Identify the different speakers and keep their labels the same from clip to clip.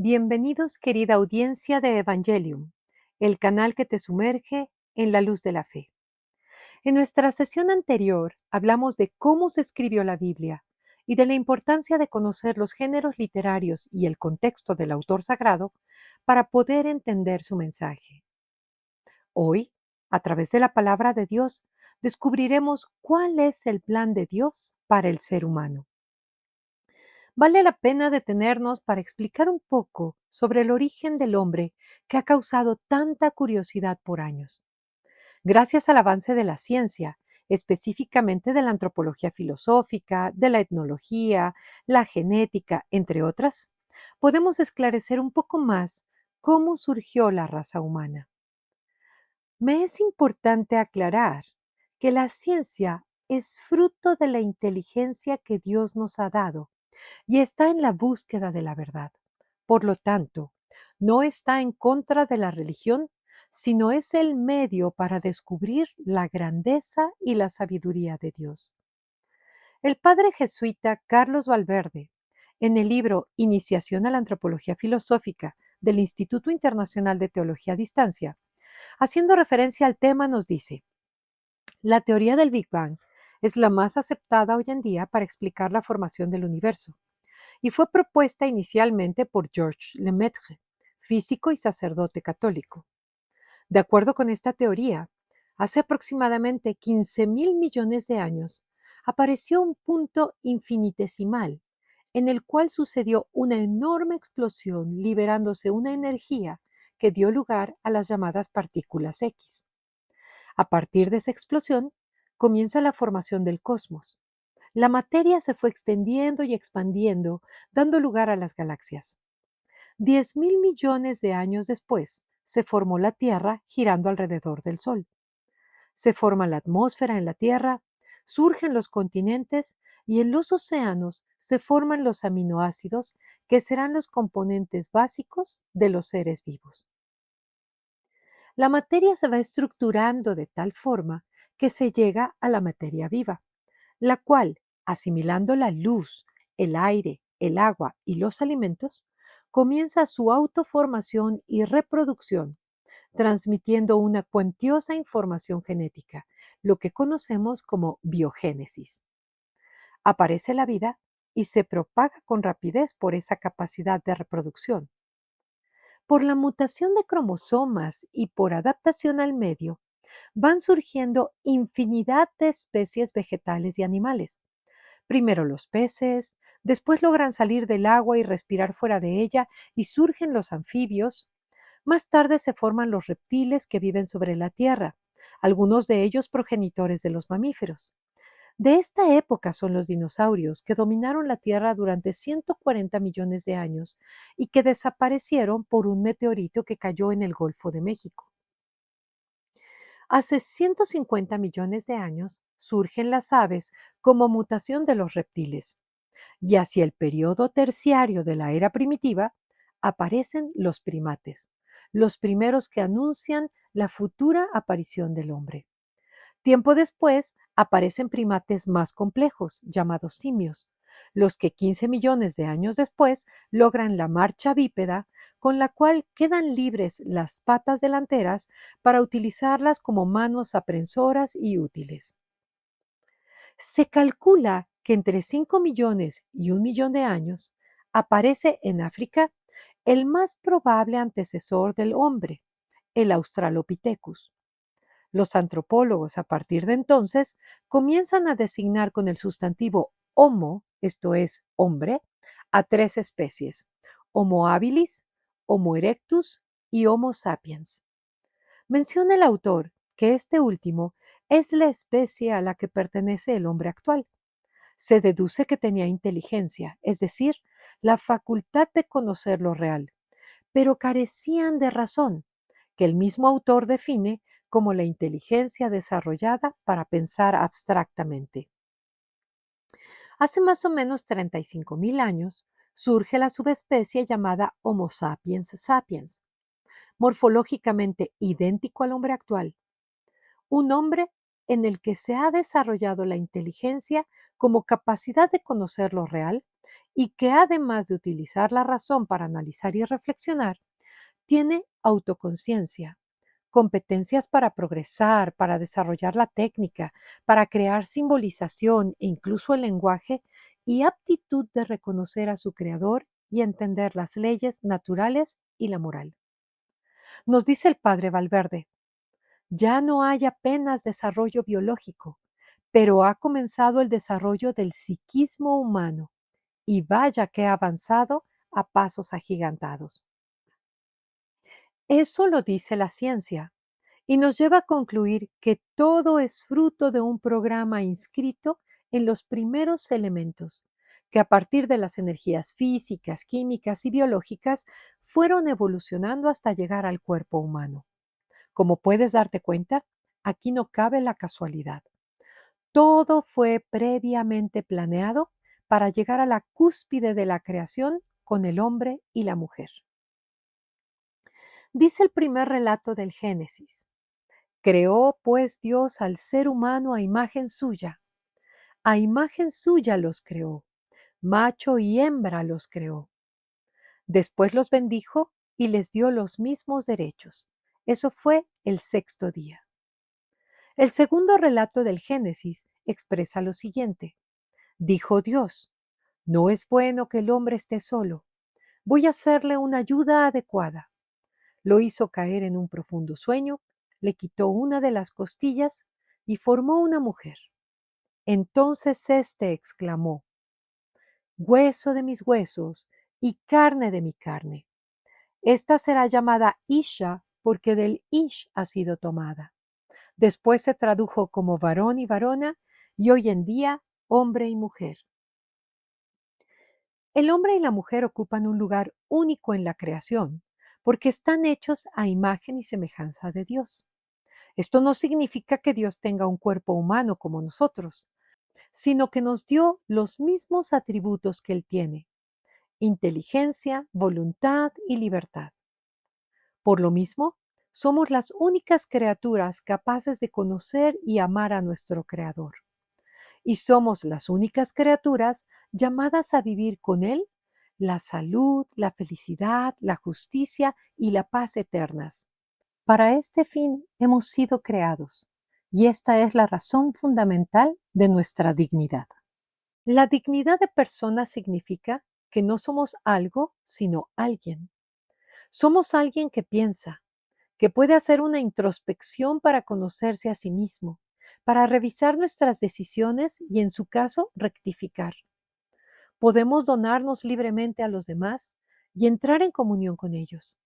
Speaker 1: Bienvenidos, querida audiencia de Evangelium, el canal que te sumerge en la luz de la fe. En nuestra sesión anterior hablamos de cómo se escribió la Biblia y de la importancia de conocer los géneros literarios y el contexto del autor sagrado para poder entender su mensaje. Hoy, a través de la palabra de Dios, descubriremos cuál es el plan de Dios para el ser humano. Vale la pena detenernos para explicar un poco sobre el origen del hombre que ha causado tanta curiosidad por años. Gracias al avance de la ciencia, específicamente de la antropología filosófica, de la etnología, la genética, entre otras, podemos esclarecer un poco más cómo surgió la raza humana. Me es importante aclarar que la ciencia es fruto de la inteligencia que Dios nos ha dado y está en la búsqueda de la verdad. Por lo tanto, no está en contra de la religión, sino es el medio para descubrir la grandeza y la sabiduría de Dios. El padre jesuita Carlos Valverde, en el libro Iniciación a la Antropología Filosófica del Instituto Internacional de Teología a Distancia, haciendo referencia al tema, nos dice: la teoría del Big Bang es la más aceptada hoy en día para explicar la formación del universo y fue propuesta inicialmente por Georges Lemaitre, físico y sacerdote católico. De acuerdo con esta teoría, hace aproximadamente 15.000 millones de años apareció un punto infinitesimal en el cual sucedió una enorme explosión liberándose una energía que dio lugar a las llamadas partículas X. A partir de esa explosión comienza la formación del cosmos. La materia se fue extendiendo y expandiendo, dando lugar a las galaxias. 10.000 millones de años después, se formó la Tierra girando alrededor del Sol. Se forma la atmósfera en la Tierra, surgen los continentes y en los océanos se forman los aminoácidos que serán los componentes básicos de los seres vivos. La materia se va estructurando de tal forma que se llega a la materia viva, la cual, asimilando la luz, el aire, el agua y los alimentos, comienza su autoformación y reproducción, transmitiendo una cuantiosa información genética, lo que conocemos como biogénesis. Aparece la vida y se propaga con rapidez por esa capacidad de reproducción. Por la mutación de cromosomas y por adaptación al medio, van surgiendo infinidad de especies vegetales y animales. Primero los peces, después logran salir del agua y respirar fuera de ella y surgen los anfibios. Más tarde se forman los reptiles que viven sobre la tierra, algunos de ellos progenitores de los mamíferos. De esta época son los dinosaurios que dominaron la Tierra durante 140 millones de años y que desaparecieron por un meteorito que cayó en el Golfo de México. Hace 150 millones de años surgen las aves como mutación de los reptiles, y hacia el periodo terciario de la era primitiva aparecen los primates, los primeros que anuncian la futura aparición del hombre. Tiempo después aparecen primates más complejos, llamados simios, los que 15 millones de años después logran la marcha bípeda, con la cual quedan libres las patas delanteras para utilizarlas como manos aprensoras y útiles. Se calcula que entre 5 millones y 1 millón de años aparece en África el más probable antecesor del hombre, el Australopithecus. Los antropólogos a partir de entonces comienzan a designar con el sustantivo Homo, esto es, hombre, a tres especies: Homo habilis, Homo erectus y Homo sapiens. Menciona el autor que este último es la especie a la que pertenece el hombre actual. Se deduce que tenía inteligencia, es decir, la facultad de conocer lo real, pero carecían de razón, que el mismo autor define como la inteligencia desarrollada para pensar abstractamente. Hace más o menos 35.000 años surge la subespecie llamada Homo sapiens sapiens, morfológicamente idéntico al hombre actual, un hombre en el que se ha desarrollado la inteligencia como capacidad de conocer lo real y que además de utilizar la razón para analizar y reflexionar, tiene autoconciencia, competencias para progresar, para desarrollar la técnica, para crear simbolización e incluso el lenguaje, y aptitud de reconocer a su creador y entender las leyes naturales y la moral. Nos dice el padre Valverde, ya no hay apenas desarrollo biológico, pero ha comenzado el desarrollo del psiquismo humano, y vaya que ha avanzado a pasos agigantados. Eso lo dice la ciencia y nos lleva a concluir que todo es fruto de un programa inscrito en los primeros elementos, que a partir de las energías físicas, químicas y biológicas fueron evolucionando hasta llegar al cuerpo humano. Como puedes darte cuenta, aquí no cabe la casualidad. Todo fue previamente planeado para llegar a la cúspide de la creación con el hombre y la mujer. Dice el primer relato del Génesis. Creó pues Dios al ser humano a imagen suya los creó, macho y hembra los creó. Después los bendijo y les dio los mismos derechos. Eso fue el sexto día. El segundo relato del Génesis expresa lo siguiente. Dijo Dios, no es bueno que el hombre esté solo. Voy a hacerle una ayuda adecuada. Lo hizo caer en un profundo sueño, le quitó una de las costillas y formó una mujer. Entonces éste exclamó, hueso de mis huesos y carne de mi carne. Esta será llamada Isha porque del Ish ha sido tomada. Después se tradujo como varón y varona y hoy en día hombre y mujer. El hombre y la mujer ocupan un lugar único en la creación porque están hechos a imagen y semejanza de Dios. Esto no significa que Dios tenga un cuerpo humano como nosotros, sino que nos dio los mismos atributos que Él tiene: inteligencia, voluntad y libertad. Por lo mismo, somos las únicas criaturas capaces de conocer y amar a nuestro Creador. Y somos las únicas criaturas llamadas a vivir con Él la salud, la felicidad, la justicia y la paz eternas. Para este fin hemos sido creados, y esta es la razón fundamental de nuestra dignidad. La dignidad de persona significa que no somos algo, sino alguien. Somos alguien que piensa, que puede hacer una introspección para conocerse a sí mismo, para revisar nuestras decisiones y, en su caso, rectificar. Podemos donarnos libremente a los demás y entrar en comunión con ellos.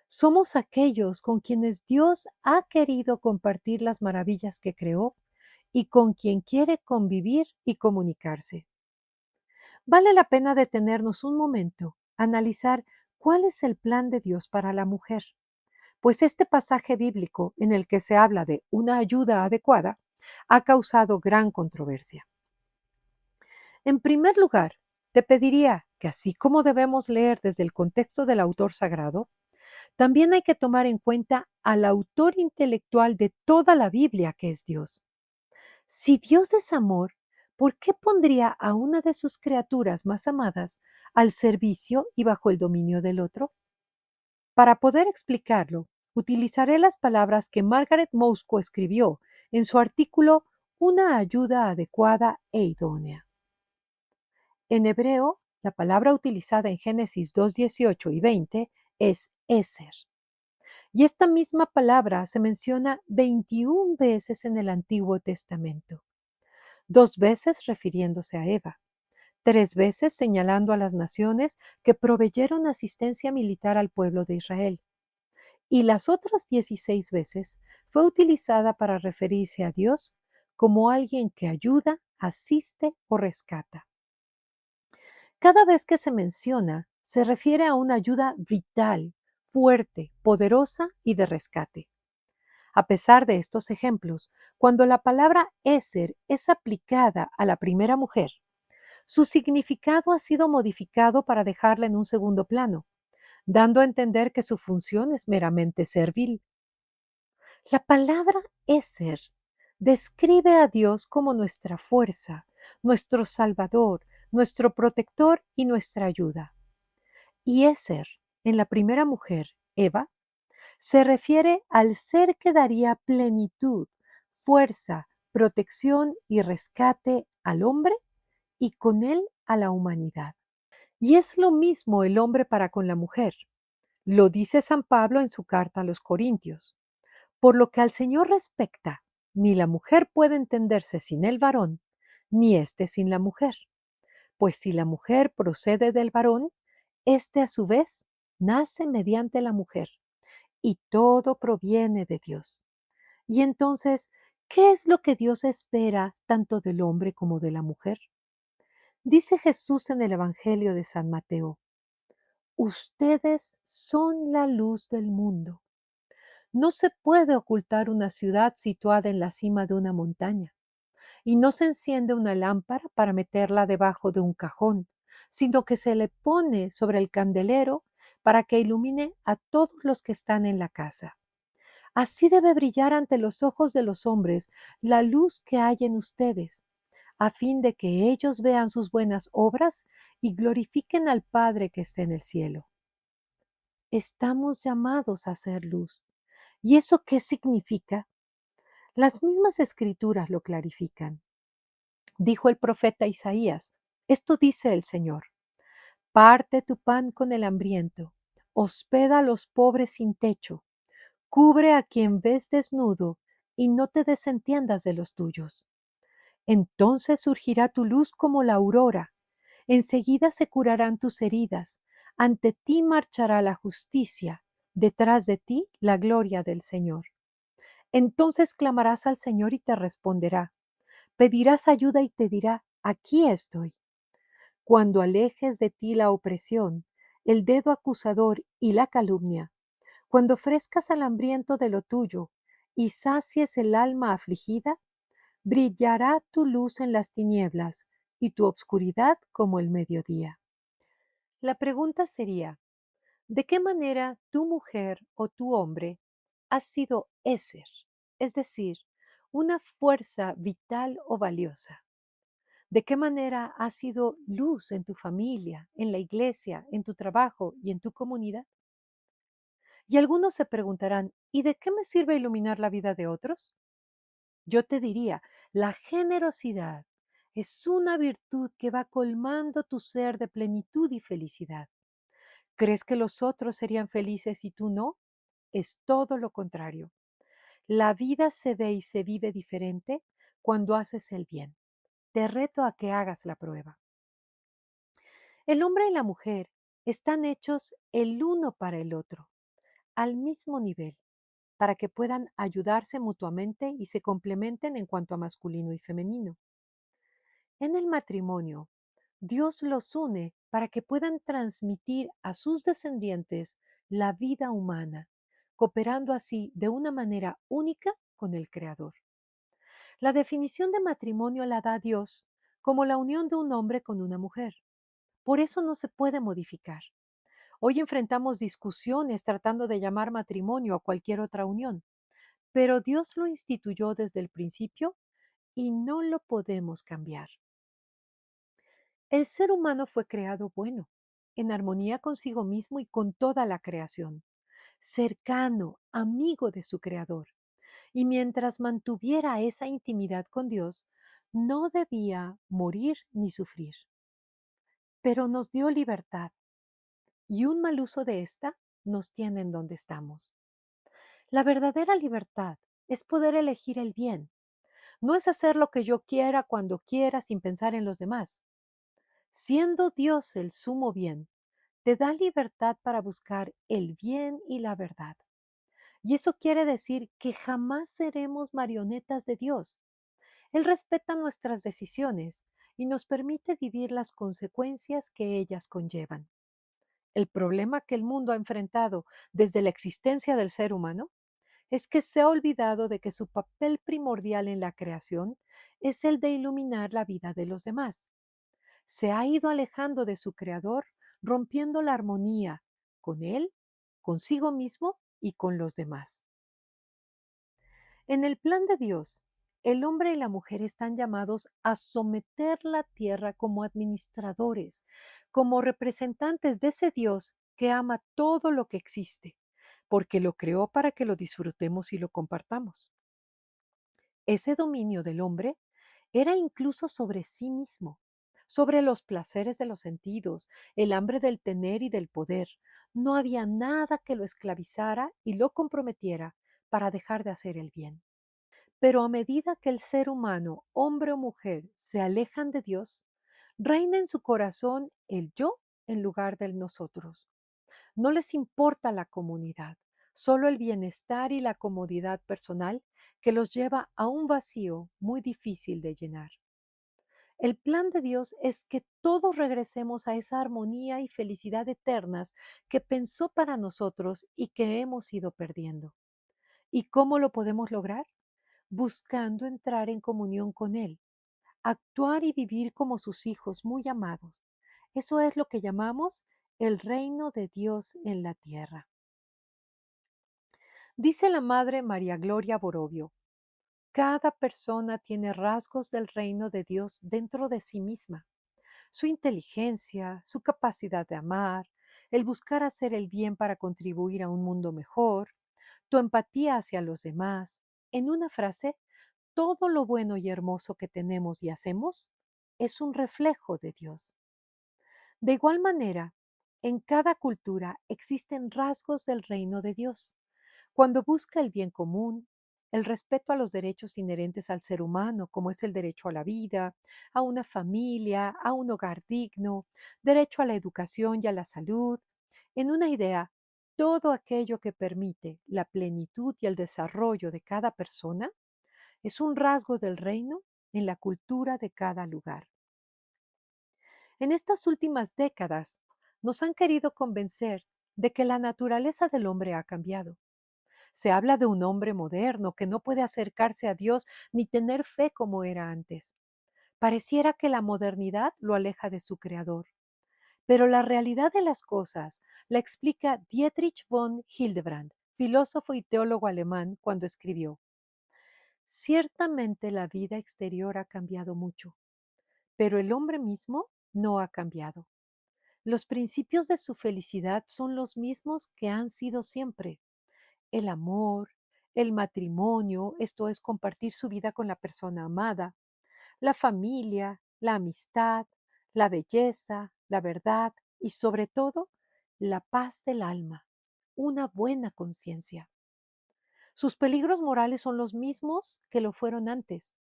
Speaker 1: Somos aquellos con quienes Dios ha querido compartir las maravillas que creó y con quien quiere convivir y comunicarse. Vale la pena detenernos un momento, analizar cuál es el plan de Dios para la mujer, pues este pasaje bíblico en el que se habla de una ayuda adecuada ha causado gran controversia. En primer lugar, te pediría que así como debemos leer desde el contexto del autor sagrado, también hay que tomar en cuenta al autor intelectual de toda la Biblia, que es Dios. Si Dios es amor, ¿por qué pondría a una de sus criaturas más amadas al servicio y bajo el dominio del otro? Para poder explicarlo, utilizaré las palabras que Margaret Mosco escribió en su artículo Una ayuda adecuada e idónea. En hebreo, la palabra utilizada en Génesis 2:18 y 20 es Eser. Y esta misma palabra se menciona 21 veces en el Antiguo Testamento, 2 veces refiriéndose a Eva, 3 veces señalando a las naciones que proveyeron asistencia militar al pueblo de Israel, y las otras 16 veces fue utilizada para referirse a Dios como alguien que ayuda, asiste o rescata. Cada vez que se menciona, se refiere a una ayuda vital, fuerte, poderosa y de rescate. A pesar de estos ejemplos, cuando la palabra Eser es aplicada a la primera mujer, su significado ha sido modificado para dejarla en un segundo plano, dando a entender que su función es meramente servil. La palabra Eser describe a Dios como nuestra fuerza, nuestro Salvador, nuestro protector y nuestra ayuda. Y Ezer, en la primera mujer, Eva, se refiere al ser que daría plenitud, fuerza, protección y rescate al hombre y con él a la humanidad. Y es lo mismo el hombre para con la mujer. Lo dice San Pablo en su carta a los Corintios. Por lo que al Señor respecta, ni la mujer puede entenderse sin el varón, ni éste sin la mujer. Pues si la mujer procede del varón, éste a su vez nace mediante la mujer, y todo proviene de Dios. Y entonces, ¿qué es lo que Dios espera tanto del hombre como de la mujer? Dice Jesús en el Evangelio de San Mateo, ustedes son la luz del mundo. No se puede ocultar una ciudad situada en la cima de una montaña, y no se enciende una lámpara para meterla debajo de un cajón, sino que se le pone sobre el candelero para que ilumine a todos los que están en la casa. Así debe brillar ante los ojos de los hombres la luz que hay en ustedes, a fin de que ellos vean sus buenas obras y glorifiquen al Padre que está en el cielo. Estamos llamados a ser luz. ¿Y eso qué significa? Las mismas escrituras lo clarifican. Dijo el profeta Isaías, esto dice el Señor, parte tu pan con el hambriento, hospeda a los pobres sin techo, cubre a quien ves desnudo y no te desentiendas de los tuyos. Entonces surgirá tu luz como la aurora, enseguida se curarán tus heridas, ante ti marchará la justicia, detrás de ti la gloria del Señor. Entonces clamarás al Señor y te responderá, pedirás ayuda y te dirá, aquí estoy. Cuando alejes de ti la opresión, el dedo acusador y la calumnia, cuando ofrezcas al hambriento de lo tuyo y sacies el alma afligida, brillará tu luz en las tinieblas y tu obscuridad como el mediodía. La pregunta sería, ¿de qué manera tu mujer o tu hombre ha sido Éser, es decir, una fuerza vital o valiosa? ¿De qué manera ha sido luz en tu familia, en la iglesia, en tu trabajo y en tu comunidad? Y algunos se preguntarán, ¿y de qué me sirve iluminar la vida de otros? Yo te diría, la generosidad es una virtud que va colmando tu ser de plenitud y felicidad. ¿Crees que los otros serían felices y tú no? Es todo lo contrario. La vida se ve y se vive diferente cuando haces el bien. Te reto a que hagas la prueba. El hombre y la mujer están hechos el uno para el otro, al mismo nivel, para que puedan ayudarse mutuamente y se complementen en cuanto a masculino y femenino. En el matrimonio, Dios los une para que puedan transmitir a sus descendientes la vida humana, cooperando así de una manera única con el Creador. La definición de matrimonio la da Dios como la unión de un hombre con una mujer. Por eso no se puede modificar. Hoy enfrentamos discusiones tratando de llamar matrimonio a cualquier otra unión, pero Dios lo instituyó desde el principio y no lo podemos cambiar. El ser humano fue creado bueno, en armonía consigo mismo y con toda la creación, cercano, amigo de su Creador. Y mientras mantuviera esa intimidad con Dios, no debía morir ni sufrir. Pero nos dio libertad y un mal uso de esta nos tiene en donde estamos. La verdadera libertad es poder elegir el bien. No es hacer lo que yo quiera cuando quiera sin pensar en los demás. Siendo Dios el sumo bien, te da libertad para buscar el bien y la verdad. Y eso quiere decir que jamás seremos marionetas de Dios. Él respeta nuestras decisiones y nos permite vivir las consecuencias que ellas conllevan. El problema que el mundo ha enfrentado desde la existencia del ser humano es que se ha olvidado de que su papel primordial en la creación es el de iluminar la vida de los demás. Se ha ido alejando de su creador, rompiendo la armonía con él, consigo mismo y con los demás. En el plan de Dios, El hombre y la mujer están llamados a someter la tierra como administradores, como representantes de ese Dios que ama todo lo que existe, porque lo creó para que lo disfrutemos y lo compartamos. Ese dominio del hombre era incluso sobre sí mismo, sobre los placeres de los sentidos, el hambre del tener y del poder. No había nada que lo esclavizara y lo comprometiera para dejar de hacer el bien. Pero a medida que el ser humano, hombre o mujer, se alejan de Dios, reina en su corazón el yo en lugar del nosotros. No les importa la comunidad, solo el bienestar y la comodidad personal que los lleva a un vacío muy difícil de llenar. El plan de Dios es que todos regresemos a esa armonía y felicidad eternas que pensó para nosotros y que hemos ido perdiendo. ¿Y cómo lo podemos lograr? Buscando entrar en comunión con Él, actuar y vivir como sus hijos muy amados. Eso es lo que llamamos el reino de Dios en la tierra. Dice la Madre María Gloria Borovio, cada persona tiene rasgos del reino de Dios dentro de sí misma. Su inteligencia, su capacidad de amar, el buscar hacer el bien para contribuir a un mundo mejor, tu empatía hacia los demás. En una frase, todo lo bueno y hermoso que tenemos y hacemos es un reflejo de Dios. De igual manera, en cada cultura existen rasgos del reino de Dios. Cuando busca el bien común, el respeto a los derechos inherentes al ser humano, como es el derecho a la vida, a una familia, a un hogar digno, derecho a la educación y a la salud, en una idea, todo aquello que permite la plenitud y el desarrollo de cada persona es un rasgo del reino en la cultura de cada lugar. En estas últimas décadas nos han querido convencer de que la naturaleza del hombre ha cambiado. Se habla de un hombre moderno que no puede acercarse a Dios ni tener fe como era antes. Pareciera que la modernidad lo aleja de su creador. Pero la realidad de las cosas la explica Dietrich von Hildebrand, filósofo y teólogo alemán, cuando escribió: ciertamente la vida exterior ha cambiado mucho, pero el hombre mismo no ha cambiado. Los principios de su felicidad son los mismos que han sido siempre: el amor, el matrimonio, esto es compartir su vida con la persona amada, la familia, la amistad, la belleza, la verdad y sobre todo la paz del alma, una buena conciencia. Sus peligros morales son los mismos que lo fueron antes: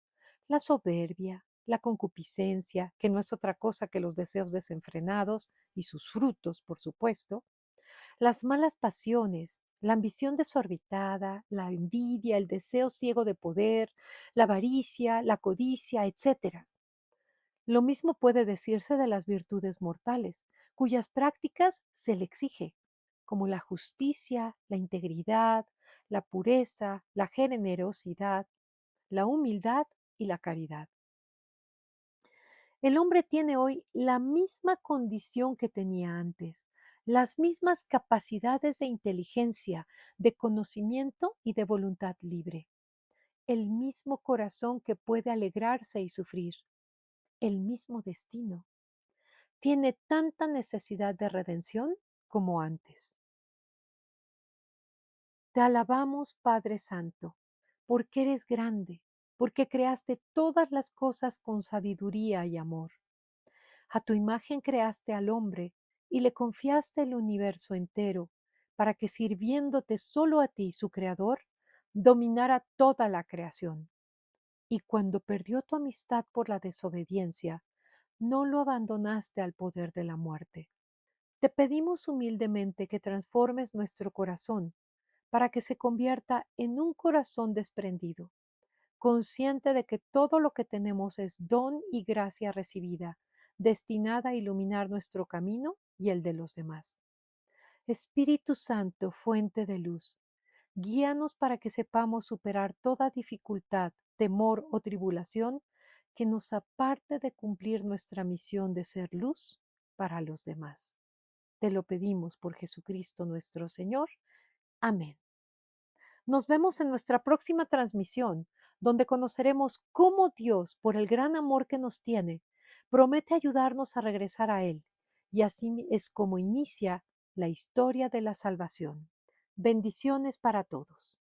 Speaker 1: la soberbia, la concupiscencia, que no es otra cosa que los deseos desenfrenados y sus frutos, por supuesto, las malas pasiones, la ambición desorbitada, la envidia, el deseo ciego de poder, la avaricia, la codicia, etcétera. Lo mismo puede decirse de las virtudes mortales, cuyas prácticas se le exige, como la justicia, la integridad, la pureza, la generosidad, la humildad y la caridad. El hombre tiene hoy la misma condición que tenía antes, las mismas capacidades de inteligencia, de conocimiento y de voluntad libre, el mismo corazón que puede alegrarse y sufrir, el mismo destino. Tiene tanta necesidad de redención como antes. Te alabamos, Padre Santo, porque eres grande, porque creaste todas las cosas con sabiduría y amor. A tu imagen creaste al hombre y le confiaste el universo entero para que, sirviéndote solo a ti, su creador, dominara toda la creación. Y cuando perdió tu amistad por la desobediencia, no lo abandonaste al poder de la muerte. Te pedimos humildemente que transformes nuestro corazón para que se convierta en un corazón desprendido, consciente de que todo lo que tenemos es don y gracia recibida, destinada a iluminar nuestro camino y el de los demás. Espíritu Santo, fuente de luz, guíanos para que sepamos superar toda dificultad, temor o tribulación que nos aparte de cumplir nuestra misión de ser luz para los demás. Te lo pedimos por Jesucristo nuestro Señor. Amén. Nos vemos en nuestra próxima transmisión, donde conoceremos cómo Dios, por el gran amor que nos tiene, promete ayudarnos a regresar a Él. Y así es como inicia la historia de la salvación. Bendiciones para todos.